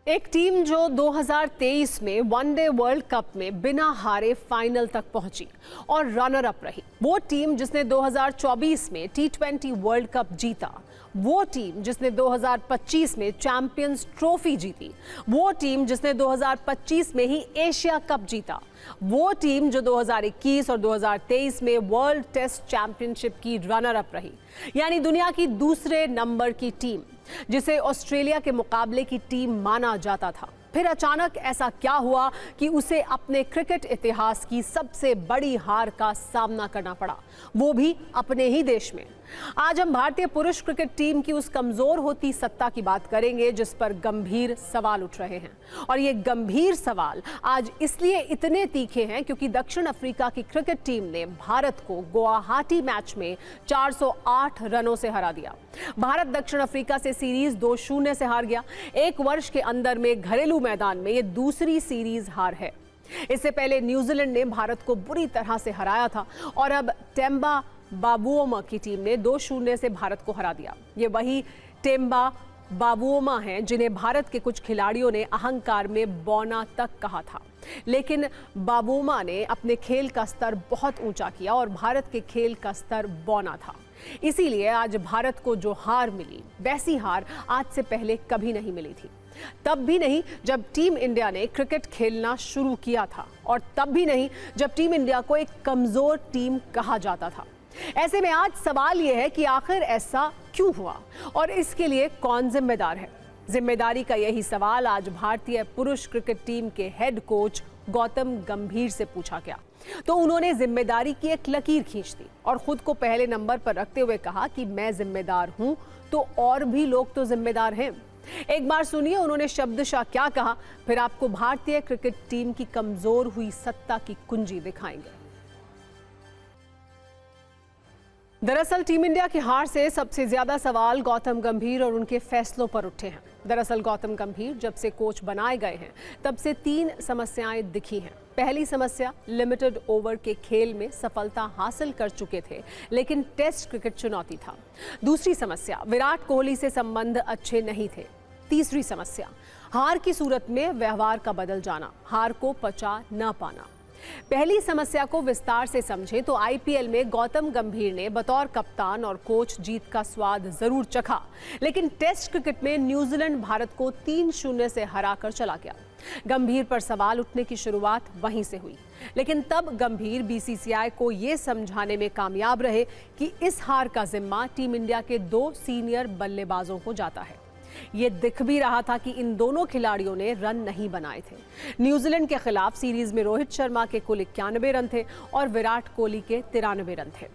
एक टीम जो 2023 में वनडे वर्ल्ड कप में बिना हारे फाइनल तक पहुंची और रनर अप रही, वो टीम जिसने 2024 में T20 वर्ल्ड कप जीता, वो टीम जिसने 2025 में चैंपियंस ट्रॉफी जीती, वो टीम जिसने 2025 में ही एशिया कप जीता, वो टीम जो 2021 और 2023 में वर्ल्ड टेस्ट चैंपियनशिप की रनर अप रही, यानी दुनिया की दूसरे नंबर की टीम जिसे ऑस्ट्रेलिया के मुकाबले की टीम माना जाता था। फिर अचानक ऐसा क्या हुआ कि उसे अपने क्रिकेट इतिहास की सबसे बड़ी हार का सामना करना पड़ा, वो भी अपने ही देश में। आज हम भारतीय पुरुष क्रिकेट टीम की उस कमजोर होती सत्ता की बात करेंगे जिस पर गंभीर सवाल उठ रहे हैं। और ये गंभीर सवाल आज इसलिए इतने तीखे हैं क्योंकि दक्षिण अफ्रीका की क्रिकेट टीम ने भारत को गुवाहाटी मैच में 408 रनों से हरा दिया। भारत दक्षिण अफ्रीका से सीरीज 2-0 से हार गया। एक वर्ष के अंदर में घरेलू मैदान में ये दूसरी सीरीज हार है। इससे पहले न्यूजीलैंड ने भारत को बुरी तरह से हराया था और अब टेम्बा बावुओमा की टीम ने 2-0 से भारत को हरा दिया। ये वही टेम्बा बावुओमा हैं जिन्हें भारत के कुछ खिलाड़ियों ने अहंकार में बौना तक कहा था, लेकिन बावुओमा ने अपने खेल का स्तर बहुत ऊंचा किया और भारत के खेल का स्तर बौना था। इसीलिए आज भारत को जो हार मिली, वैसी हार आज से पहले कभी नहीं मिली थी। तब भी नहीं जब टीम इंडिया ने क्रिकेट खेलना शुरू किया था, और तब भी नहीं जब टीम इंडिया को एक कमजोर टीम कहा जाता था। ऐसे में आज सवाल यह है कि आखिर ऐसा क्यों हुआ और इसके लिए कौन जिम्मेदार है। जिम्मेदारी का यही सवाल आज भारतीय पुरुष क्रिकेट टीम के हेड कोच गौतम गंभीर से पूछा गया, तो उन्होंने जिम्मेदारी की एक लकीर खींच दी और खुद को पहले नंबर पर रखते हुए कहा कि मैं जिम्मेदार हूं तो और भी लोग तो जिम्मेदार हैं। एक बार सुनिए उन्होंने शब्दशः क्या कहा, फिर आपको भारतीय क्रिकेट टीम की कमजोर हुई सत्ता की कुंजी दिखाएंगे। दरअसल टीम इंडिया की हार से सबसे ज्यादा सवाल गौतम गंभीर और उनके फैसलों पर उठे हैं। दरअसल गौतम गंभीर जब से कोच बनाए गए हैं तब से 3 समस्याएं दिखी हैं। पहली समस्या, लिमिटेड ओवर के खेल में सफलता हासिल कर चुके थे लेकिन टेस्ट क्रिकेट चुनौती था। दूसरी समस्या, विराट कोहली से संबंध अच्छे नहीं थे। तीसरी समस्या, हार की सूरत में व्यवहार का बदल जाना, हार को पचा न पाना। पहली समस्या को विस्तार से समझें तो आईपीएल में गौतम गंभीर ने बतौर कप्तान और कोच जीत का स्वाद जरूर चखा, लेकिन टेस्ट क्रिकेट में न्यूजीलैंड भारत को 3-0 से हराकर चला गया। गंभीर पर सवाल उठने की शुरुआत वहीं से हुई, लेकिन तब गंभीर बीसीसीआई को ये समझाने में कामयाब रहे कि इस हार का जिम्मा टीम इंडिया के 2 सीनियर बल्लेबाजों को जाता है। ये दिख भी रहा था कि इन दोनों खिलाड़ियों ने रन नहीं बनाए थे। न्यूजीलैंड के खिलाफ सीरीज में रोहित शर्मा के कुल 91 रन थे और विराट कोहली के 93 रन थे।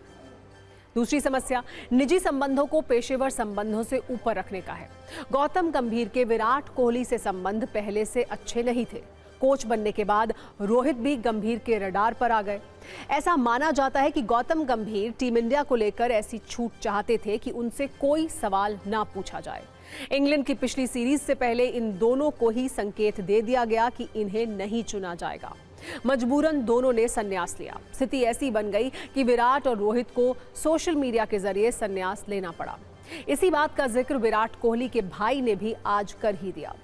दूसरी समस्या, निजी संबंधों को पेशेवर संबंधों से ऊपर रखने का है। गौतम गंभीर के विराट कोहली से संबंध पहले से अच्छे नहीं थे। कोच बनने के बाद रोहित भी गंभीर के रडार पर आ गए। ऐसा माना जाता है कि गौतम गंभीर टीम इंडिया को लेकर ऐसी छूट चाहते थे कि उनसे कोई सवाल ना पूछा जाए। इंग्लैंड की पिछली सीरीज से पहले इन दोनों को ही संकेत दे दिया गया कि इन्हें नहीं चुना जाएगा। मजबूरन दोनों ने संन्यास लिया। स्थिति ऐसी बन गई कि विराट और रोहित को सोशल मीडिया के जरिए संन्यास लेना पड़ा। इसी बात का जिक्र विराट कोहली के भाई ने भी आज कर ही दिया।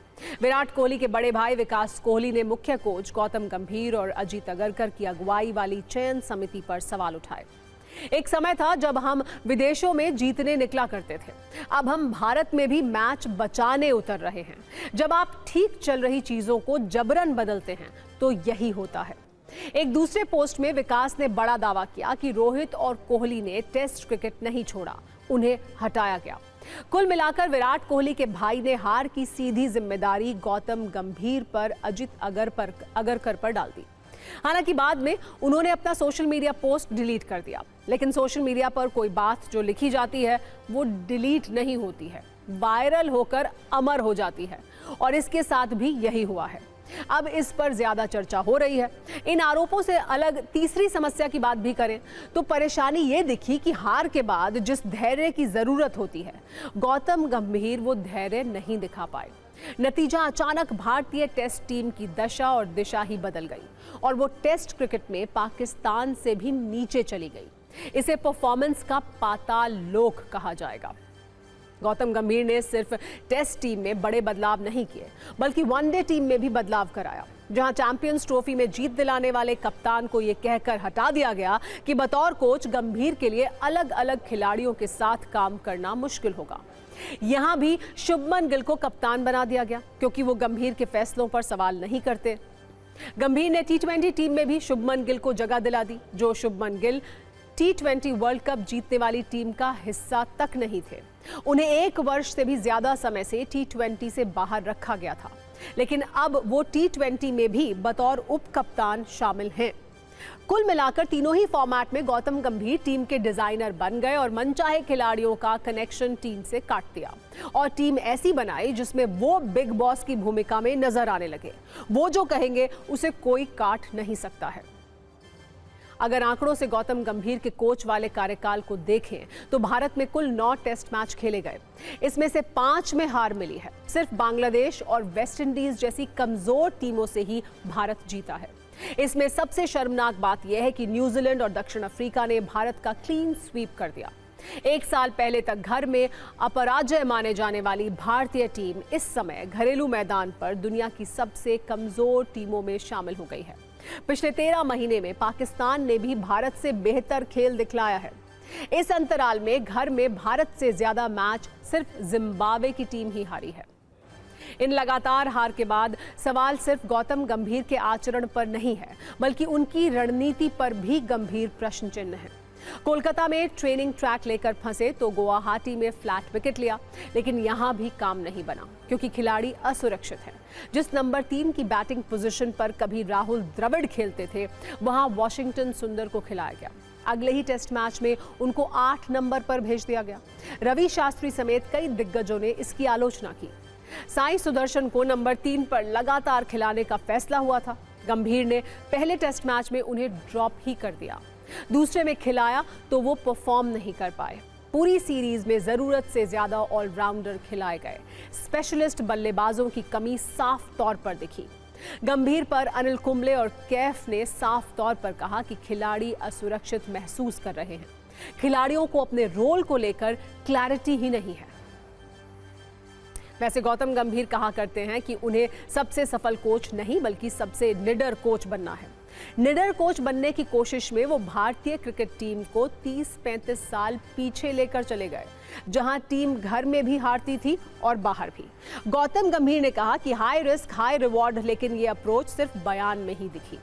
विराट कोहली के बड़े भाई विकास कोहली ने मुख्य कोच गौतम गंभीर और अजीत अगरकर की अगुवाई वाली चयन समिति पर सवाल उठाए। एक समय था जब हम विदेशों में जीतने निकला करते थे, अब हम भारत में भी मैच बचाने उतर रहे हैं। जब आप ठीक चल रही चीजों को जबरन बदलते हैं तो यही होता है। एक दूसरे पोस्ट में विकास ने बड़ा दावा किया कि रोहित और कोहली ने टेस्ट क्रिकेट नहीं छोड़ा, उन्हें हटाया गया। कुल मिलाकर विराट कोहली के भाई ने हार की सीधी जिम्मेदारी गौतम गंभीर पर अजीत अगरकर पर डाल दी। हालांकि बाद में उन्होंने अपना सोशल मीडिया पोस्ट डिलीट कर दिया, लेकिन सोशल मीडिया पर कोई बात जो लिखी जाती है वो डिलीट नहीं होती है, वायरल होकर अमर हो जाती है, और इसके साथ भी यही हुआ है। अब इस पर ज्यादा चर्चा हो रही है। इन आरोपों से अलग तीसरी समस्या की बात भी करें तो परेशानी ये दिखी कि हार के बाद जिस धैर्य की जरूरत होती है, गौतम गंभीर वो धैर्य नहीं दिखा पाए। नतीजा, अचानक भारतीय टेस्ट टीम की दशा और दिशा ही बदल गई और वो टेस्ट क्रिकेट में पाकिस्तान से भी नीचे चली गई। इसे परफॉर्मेंस का पाताल लोक कहा जाएगा। गौतम गंभीर ने सिर्फ टेस्ट टीम में बड़े बदलाव नहीं किए, बल्कि वनडे टीम में भी बदलाव कराया, जहां चैंपियंस ट्रॉफी में जीत दिलाने वाले कप्तान को यह कहकर हटा दिया गया कि बतौर कोच गंभीर के लिए अलग अलग खिलाड़ियों के साथ काम करना मुश्किल होगा। यहां भी शुभमन गिल को कप्तान बना दिया गया, क्योंकि वो गंभीर के फैसलों पर सवाल नहीं करते। गंभीर ने टी20 टीम में भी शुभमन गिल को जगह दिला दी, जो शुभमन गिल टी20 वर्ल्ड कप जीतने वाली टीम का हिस्सा तक नहीं थे। उन्हें 1 वर्ष से भी ज्यादा समय से टी20 से बाहर रखा गया था, लेकिन अब वो टी20 में भी बतौर उप कप्तान शामिल हैं। कुल मिलाकर तीनों ही फॉर्मेट में गौतम गंभीर टीम के डिजाइनर बन गए और मनचाहे खिलाड़ियों का कनेक्शन टीम से काट दिया और टीम ऐसी बनाई जिसमें वो बिग बॉस की भूमिका में नजर आने लगे। वो जो कहेंगे उसे कोई काट नहीं सकता है। अगर आंकड़ों से गौतम गंभीर के कोच वाले कार्यकाल को देखें तो भारत में कुल 9 टेस्ट मैच खेले गए। इसमें से 5 में हार मिली है। सिर्फ बांग्लादेश और वेस्ट इंडीज जैसी कमजोर टीमों से ही भारत जीता है। इसमें सबसे शर्मनाक बात यह है कि न्यूजीलैंड और दक्षिण अफ्रीका ने भारत का क्लीन स्वीप कर दिया। 1 साल पहले तक घर में अपराजय माने जाने वाली भारतीय टीम इस समय घरेलू मैदान पर दुनिया की सबसे कमजोर टीमों में शामिल हो गई है। पिछले 13 महीने में पाकिस्तान ने भी भारत से बेहतर खेल दिखलाया है। इस अंतराल में घर में भारत से ज्यादा मैच सिर्फ जिम्बाब्वे की टीम ही हारी है। इन लगातार हार के बाद सवाल सिर्फ गौतम गंभीर के आचरण पर नहीं है, बल्कि उनकी रणनीति पर भी गंभीर प्रश्न चिन्ह है। कोलकाता में ट्रेनिंग ट्रैक लेकर फंसे तो गुवाहाटी में फ्लैट विकेट लिया, लेकिन यहां भी काम नहीं बना, क्योंकि खिलाड़ी असुरक्षित हैं। जिस नंबर 3 की बैटिंग पोजीशन पर कभी राहुल द्रविड़ खेलते थे, वहां वॉशिंगटन सुंदर को खिलाया गया। अगले ही टेस्ट मैच में उनको 8 नंबर पर भेज दिया गया। रवि शास्त्री समेत कई दिग्गजों ने इसकी आलोचना की। साई सुदर्शन को नंबर 3 पर लगातार खिलाने का फैसला हुआ था। गंभीर ने पहले टेस्ट मैच में उन्हें ड्रॉप ही कर दिया। दूसरे में खिलाया तो वो परफॉर्म नहीं कर पाए। पूरी सीरीज में जरूरत से ज्यादा ऑलराउंडर खिलाए गए। स्पेशलिस्ट बल्लेबाजों की कमी साफ तौर पर दिखी। गंभीर पर अनिल कुंबले और कैफ ने साफ तौर पर कहा कि खिलाड़ी असुरक्षित महसूस कर रहे हैं। खिलाड़ियों को अपने रोल को लेकर क्लैरिटी ही नहीं है। वैसे गौतम गंभीर कहा करते हैं कि उन्हें सबसे सफल कोच नहीं, बल्कि सबसे निडर कोच बनना है। निडर कोच बनने की कोशिश में वो भारतीय क्रिकेट टीम को 30-35 साल पीछे लेकर चले गए, जहां टीम घर में भी हारती थी और बाहर भी। गौतम गंभीर ने कहा कि हाई रिस्क हाई रिवॉर्ड, लेकिन ये अप्रोच सिर्फ बयान में ही दिखी।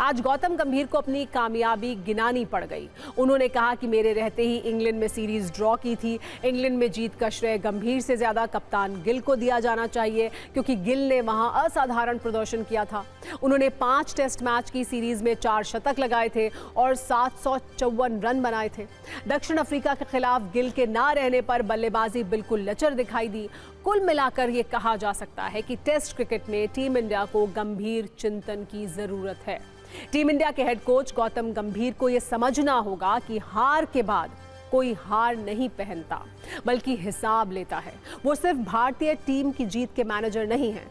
आज गौतम गंभीर को अपनी कामयाबी गिनानी पड़ गई। उन्होंने कहा कि मेरे रहते ही इंग्लैंड में सीरीज ड्रॉ की थी। इंग्लैंड में जीत का श्रेय गंभीर से ज्यादा कप्तान गिल को दिया जाना चाहिए, क्योंकि गिल ने वहां असाधारण प्रदर्शन किया था। उन्होंने 5 टेस्ट मैच की सीरीज में 4 शतक लगाए थे और 754 रन बनाए थे। दक्षिण अफ्रीका के खिलाफ गिल के ना रहने पर बल्लेबाजी बिल्कुल लचर दिखाई दी। कुल मिलाकर ये कहा जा सकता है कि टेस्ट क्रिकेट में टीम इंडिया को गंभीर चिंतन की जरूरत है। टीम इंडिया के हेड कोच गौतम गंभीर को यह समझना होगा कि हार के बाद कोई हार नहीं पहनता, बल्कि हिसाब लेता है। वो सिर्फ भारतीय टीम की जीत के मैनेजर नहीं हैं।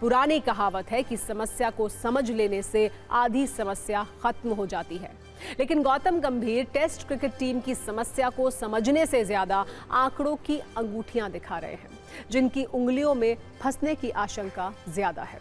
पुरानी कहावत है कि समस्या को समझ लेने से आधी समस्या खत्म हो जाती है। लेकिन गौतम गंभीर टेस्ट क्रिकेट टीम की समस्या को समझने से ज्यादा आंकड़ों की अंगूठियां दिखा रहे हैं, जिनकी उंगलियों में फंसने की आशंका ज्यादा है।